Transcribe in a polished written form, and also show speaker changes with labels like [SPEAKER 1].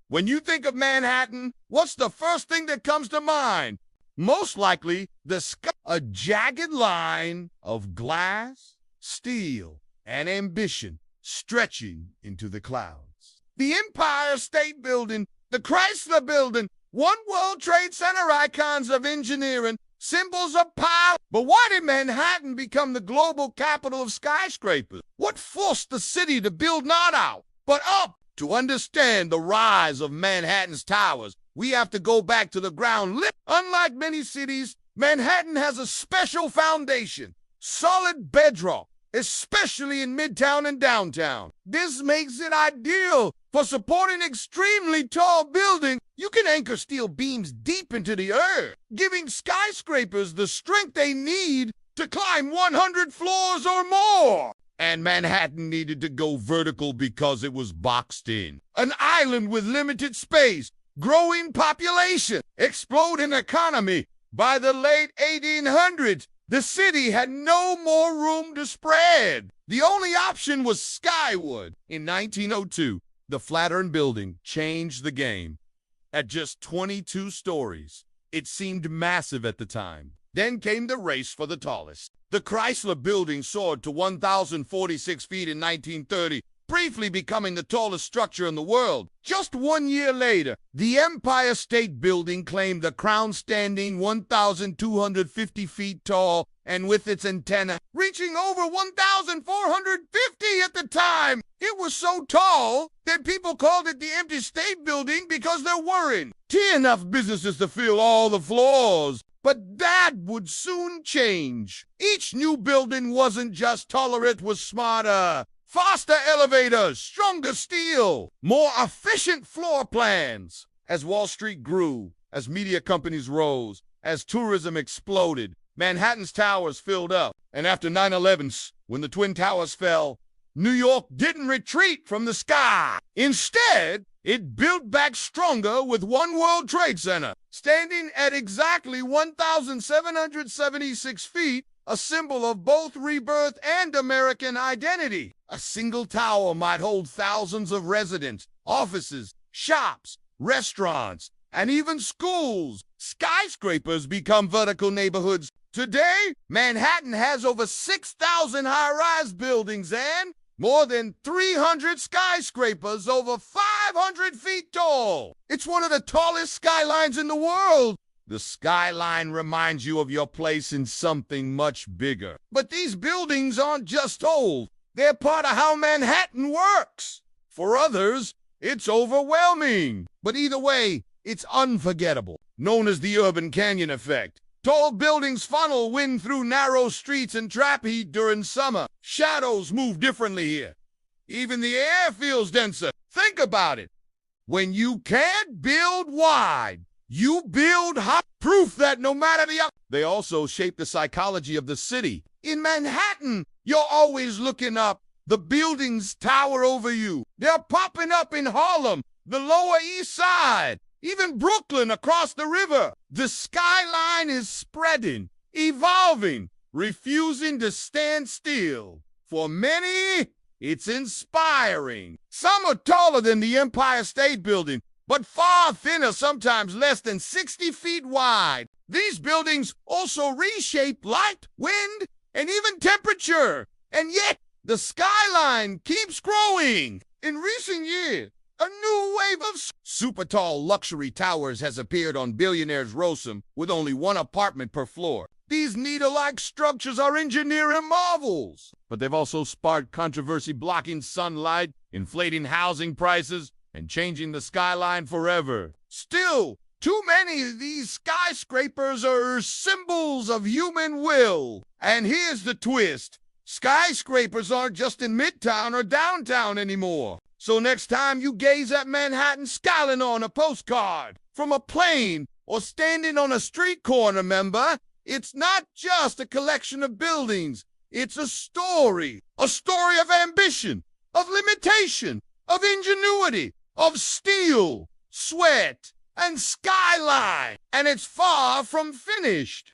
[SPEAKER 1] When you think of Manhattan, what's the first thing that comes to mind? Most likely, the sky, a jagged line of glass, steel, and ambition stretching into the clouds. The Empire State Building, the Chrysler Building, One World Trade Center, icons of engineering, symbols of power. But why did Manhattan become the global capital of skyscrapers? What forced the city to build not out, but up? To understand the rise of Manhattan's towers, we have to go back to the ground. Unlike many cities, Manhattan has a special foundation, solid bedrock, especially in Midtown and downtown. This makes it ideal for supporting extremely tall buildings. You can anchor steel beams deep into the earth, giving skyscrapers the strength they need to climb 100 floors or more. And Manhattan needed to go vertical because it was boxed in. An island with limited space, growing population, exploding economy. By the late 1800s, the city had no more room to spread. The only option was Skywood. In 1902, the Flatiron Building changed the game. At just 22 stories, it seemed massive at the time. Then came the race for the tallest. The Chrysler Building soared to 1,046 feet in 1930, briefly becoming the tallest structure in the world. Just 1 year later, the Empire State Building claimed the crown, standing 1,250 feet tall, and with its antenna reaching over 1,450 at the time. It was so tall that people called it the Empty State Building because there weren't enough businesses to fill all the floors. But that would soon change. Each new building wasn't just taller, it was smarter. Faster elevators, stronger steel, more efficient floor plans. As Wall Street grew, as media companies rose, as tourism exploded, Manhattan's towers filled up. And after 9/11, when the Twin Towers fell, New York didn't retreat from the sky. Instead, it built back stronger with One World Trade Center, standing at exactly 1,776 feet, a symbol of both rebirth and American identity. A single tower might hold thousands of residents, offices, shops, restaurants, and even schools. Skyscrapers become vertical neighborhoods. Today, Manhattan has over 6,000 high-rise buildings and more than 300 skyscrapers over 500 feet tall. It's one of the tallest skylines in the world. The skyline reminds you of your place in something much bigger. But these buildings aren't just old. They're part of how Manhattan works. For others, it's overwhelming. But either way, it's unforgettable. Known as the urban canyon effect. Tall buildings funnel wind through narrow streets and trap heat during summer. Shadows move differently here. Even the air feels denser. Think about it. When you can't build wide, you build high. Proof that no matter the... They also shape the psychology of the city. In Manhattan, you're always looking up. The buildings tower over you. They're popping up in Harlem, the Lower East Side, even Brooklyn across the river. The skyline is spreading, evolving, refusing to stand still. For many, it's inspiring. Some are taller than the Empire State Building, but far thinner, sometimes less than 60 feet wide. These buildings also reshape light, wind, and even temperature. And yet, the skyline keeps growing. In recent years, a new wave of super tall luxury towers has appeared on billionaires' Rosum with only one apartment per floor. These needle-like structures are engineering marvels. But they've also sparked controversy, blocking sunlight, inflating housing prices, and changing the skyline forever. Still, too many of these skyscrapers are symbols of human will. And here's the twist. Skyscrapers aren't just in Midtown or downtown anymore. So next time you gaze at Manhattan skyline on a postcard, from a plane, or standing on a street corner, remember, it's not just a collection of buildings. It's a story of ambition, of limitation, of ingenuity, of steel, sweat, and skyline. And it's far from finished.